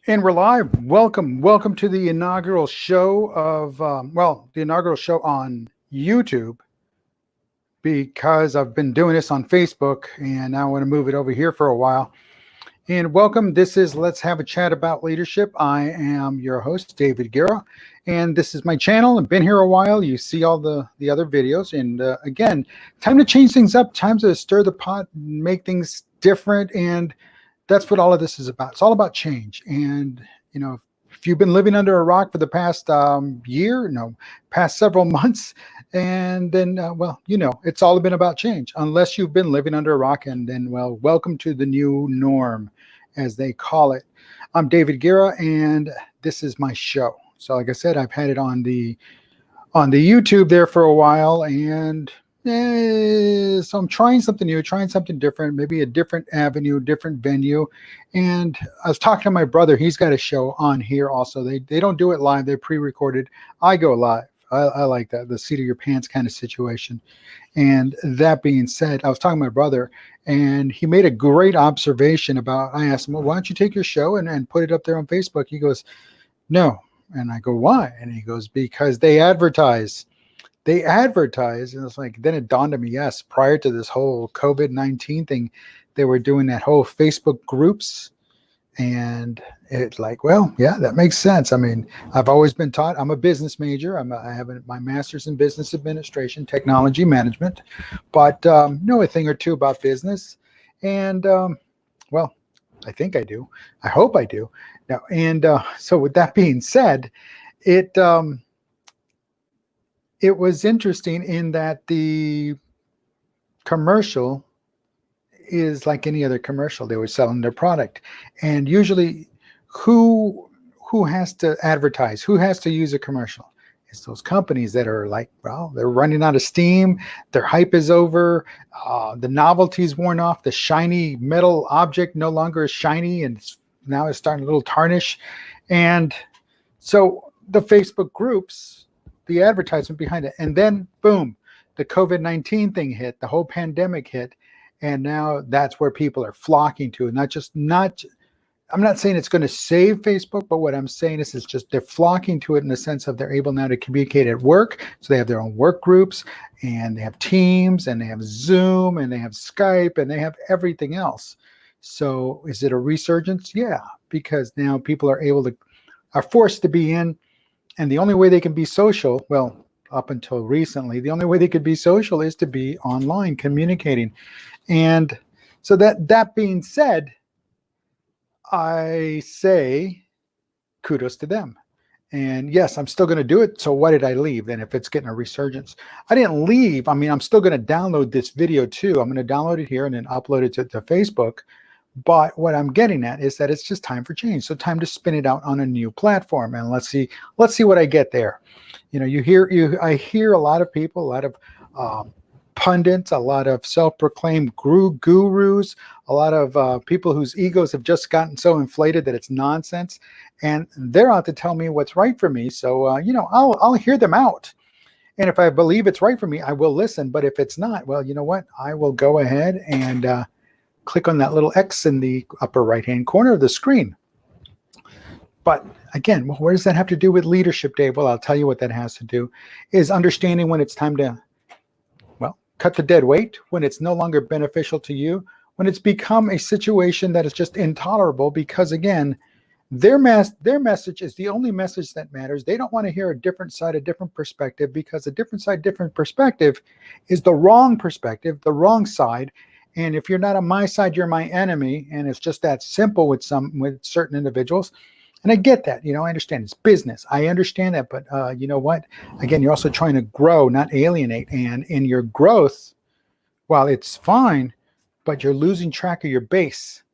And we're live. Welcome to the inaugural show of, the inaugural show on YouTube, because I've been doing this on Facebook and now I want to move it over here for a while. And welcome. This is Let's Have a Chat About Leadership. I am your host, David Guerra, and this is my channel. I've been here a while. You see all the other videos. And again, time to change things up, time to stir the pot, make things different. And that's what all of this is about. It's all about change. And, if you've been living under a rock for the past year, no, past several months, and then, it's all been about change, unless you've been living under a rock. And then, welcome to the new norm, as they call it. I'm David Guerra, and this is my show. So, like I said, I've had it on the YouTube there for a while, and so I'm trying something new, trying something different, maybe a different avenue, different venue. And I was talking to my brother. He's got a show on here also. They don't do it live. They're pre-recorded. I go live. I like that, the seat of your pants kind of situation. And that being said, I was talking to my brother, and he made a great observation about, I asked him, well, why don't you take your show and put it up there on Facebook? He goes, no. And I go, why? And he goes, because they advertise. And it's like, then it dawned on me, yes, prior to this whole COVID-19 thing, they were doing that whole Facebook groups. And it's like, well, yeah, that makes sense. I mean, I've always been taught, I'm a business major. I have my master's in business administration, technology management, but know a thing or two about business. And I think I do. I hope I do. Now, and so with that being said, it was interesting in that the commercial is like any other commercial. They were selling their product, and usually who has to advertise, who has to use a commercial? It's those companies that are like, well, they're running out of steam, their hype is over, the novelty's worn off, the shiny metal object no longer is shiny, and now it's starting a little tarnish. And so the Facebook groups, the advertisement behind it, and then boom, the COVID-19 thing hit, the whole pandemic hit, and now that's where people are flocking to. I'm not saying it's going to save Facebook, but what I'm saying is it's just they're flocking to it in the sense of they're able now to communicate at work. So they have their own work groups, and they have Teams, and they have Zoom, and they have Skype, and they have everything else. So is it a resurgence? Yeah, because now people are forced to be in, and the only way they can be social, well, up until recently, the only way they could be social is to be online communicating. And so that being said, I say kudos to them. And yes, I'm still going to do it. So why did I leave then if it's getting a resurgence? I didn't leave. I mean, I'm still going to download this video too. I'm going to download it here and then upload it to Facebook. But what I'm getting at is that it's just time for change. So time to spin it out on a new platform, and let's see what I get there. I hear a lot of people, a lot of pundits, a lot of self-proclaimed gurus, a lot of people whose egos have just gotten so inflated that it's nonsense, and they're out to tell me what's right for me. So I'll hear them out. And if I believe it's right for me, I will listen. But if it's not, well, you know what? I will go ahead and click on that little X in the upper right-hand corner of the screen. But again, what does that have to do with leadership, Dave? Well, I'll tell you what that has to do is understanding when it's time to, cut the dead weight, when it's no longer beneficial to you, when it's become a situation that is just intolerable, because again, their message is the only message that matters. They don't want to hear a different side, a different perspective, because a different side, different perspective is the wrong perspective, the wrong side. And if you're not on my side, you're my enemy. And it's just that simple with certain individuals. And I get that, I understand it's business. I understand that. But you know what? Again, you're also trying to grow, not alienate. And in your growth, while it's fine, but you're losing track of your base.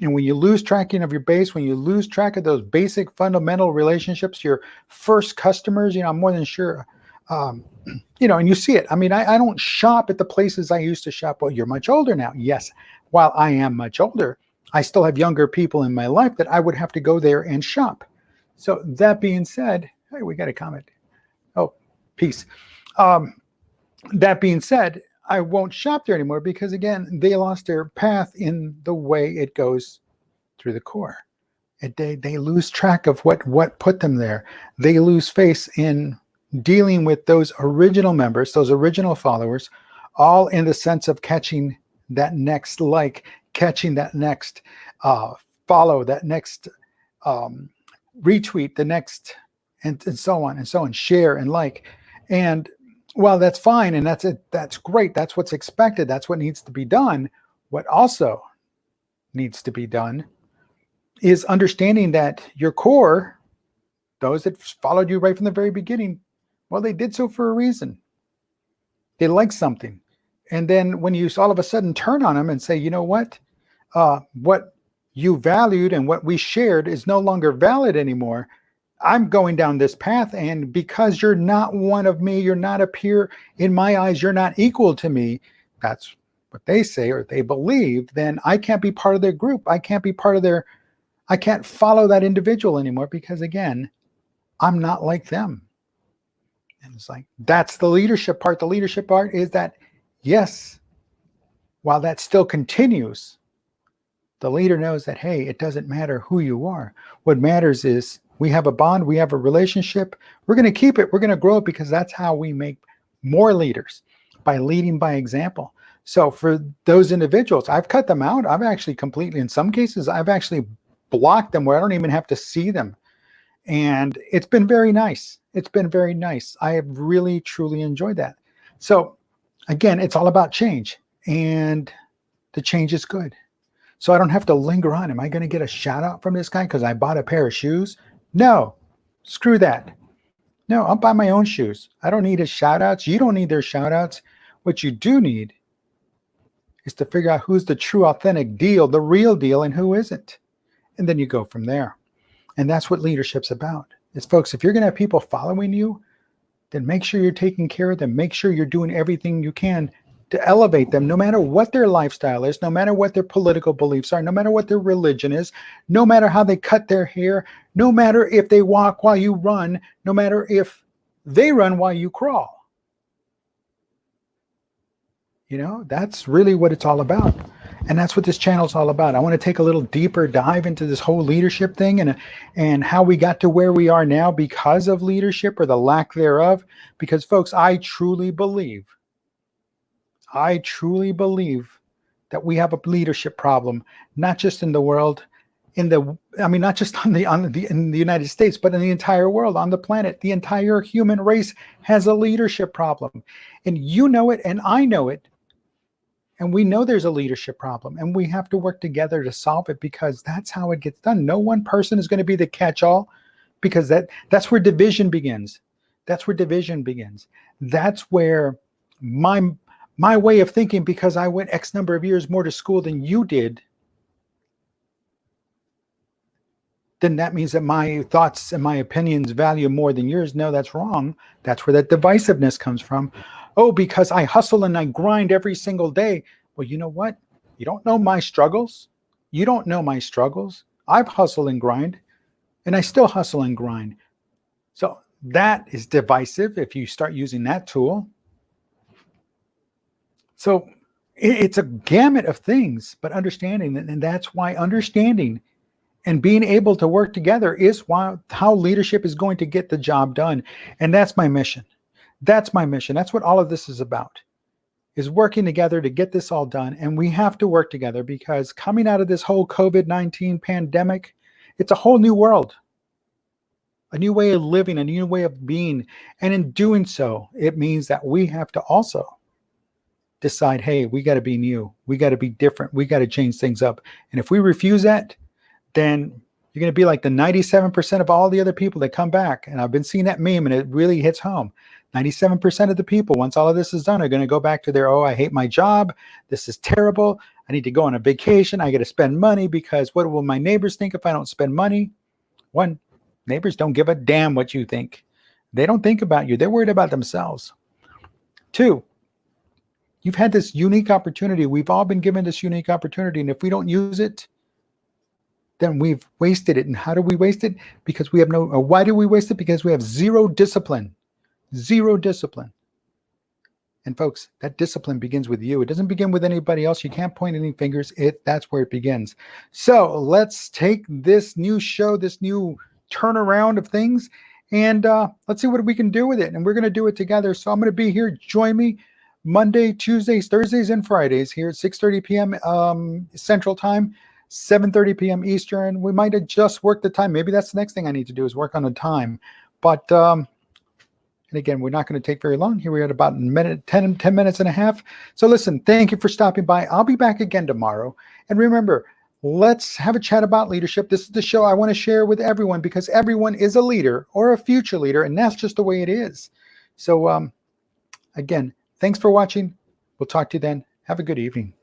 And when you lose tracking of your base, when you lose track of those basic fundamental relationships, your first customers, I'm more than sure, and you see it. I mean, I don't shop at the places I used to shop. Well, you're much older now. Yes. While I am much older, I still have younger people in my life that I would have to go there and shop. So that being said, hey, we got a comment. Oh, peace. That being said, I won't shop there anymore because, again, they lost their path in the way it goes through the core. They lose track of what put them there. They lose face in dealing with those original members, those original followers, all in the sense of catching that next like, catching that next follow, that next retweet, the next, and so on and so on, share and like. And well, that's fine, and that's it. That's great. That's what's expected. That's what needs to be done. What also needs to be done is understanding that your core, those that followed you right from the very beginning, well, they did so for a reason. They like something. And then when you all of a sudden turn on them and say, you know what you valued and what we shared is no longer valid anymore. I'm going down this path. And because you're not one of me, you're not a peer in my eyes, you're not equal to me. That's what they say or they believe. Then I can't be part of their group. I can't follow that individual anymore because, again, I'm not like them. And it's like, that's the leadership part. The leadership part is that, yes, while that still continues, the leader knows that, hey, it doesn't matter who you are. What matters is we have a bond, we have a relationship. We're going to keep it. We're going to grow it because that's how we make more leaders, by leading by example. So for those individuals, I've cut them out. I've actually completely, in some cases, I've actually block them where I don't even have to see them. And it's been very nice. It's been very nice. I have really, truly enjoyed that. So again, it's all about change, and the change is good. So I don't have to linger on. Am I going to get a shout out from this guy because I bought a pair of shoes? No, screw that. No, I'll buy my own shoes. I don't need his shout outs. You don't need their shout outs. What you do need is to figure out who's the true, authentic deal, the real deal, and who isn't. And then you go from there. And that's what leadership's about. It's, folks, if you're going to have people following you, then make sure you're taking care of them. Make sure you're doing everything you can to elevate them, no matter what their lifestyle is, no matter what their political beliefs are, no matter what their religion is, no matter how they cut their hair, no matter if they walk while you run, no matter if they run while you crawl. You know, that's really what it's all about. And that's what this channel is all about. I want to take a little deeper dive into this whole leadership thing and how we got to where we are now because of leadership or the lack thereof. Because, folks, I truly believe that we have a leadership problem, not just in the world, not just in the United States, but in the entire world, on the planet. The entire human race has a leadership problem. And you know it, and I know it. And we know there's a leadership problem, and we have to work together to solve it, because that's how it gets done. No one person is going to be the catch-all, because that's where division begins. That's where division begins. That's where my way of thinking, because I went X number of years more to school than you did, then that means that my thoughts and my opinions value more than yours. No, that's wrong. That's where that divisiveness comes from. Oh, because I hustle and I grind every single day. Well, you know what? You don't know my struggles. You don't know my struggles. I've hustled and grind, and I still hustle and grind. So that is divisive if you start using that tool. So it's a gamut of things, but understanding, and that's why understanding and being able to work together is how leadership is going to get the job done. And that's my mission. That's my mission. That's what all of this is about, is working together to get this all done. And we have to work together, because coming out of this whole COVID-19 pandemic, it's a whole new world, a new way of living, a new way of being. And in doing so, it means that we have to also decide, hey, we got to be new. We got to be different. We got to change things up. And if we refuse that, then you're going to be like the 97% of all the other people that come back. And I've been seeing that meme, and it really hits home. 97% of the people, once all of this is done, are going to go back to their, oh, I hate my job. This is terrible. I need to go on a vacation. I got to spend money, because what will my neighbors think if I don't spend money? One, neighbors don't give a damn what you think. They don't think about you. They're worried about themselves. Two, you've had this unique opportunity. We've all been given this unique opportunity. And if we don't use it, then we've wasted it. And how do we waste it? Because we have why do we waste it? Because we have zero discipline. Zero discipline. And folks, that discipline begins with you. It doesn't begin with anybody else. You can't point any fingers. That's where it begins. So let's take this new show, this new turnaround of things, and let's see what we can do with it. And we're going to do it together. So I'm going to be here. Join me Monday, Tuesdays, Thursdays, and Fridays here at 6:30 p.m. Central Time, 7:30 p.m. Eastern. We might adjust work the time. Maybe that's the next thing I need to do is work on the time. But and again, we're not going to take very long. Here we're at about 10 minutes and a half. So listen, thank you for stopping by. I'll be back again tomorrow. And remember, let's have a chat about leadership. This is the show I want to share with everyone because everyone is a leader or a future leader, and that's just the way it is. So again, thanks for watching. We'll talk to you then. Have a good evening.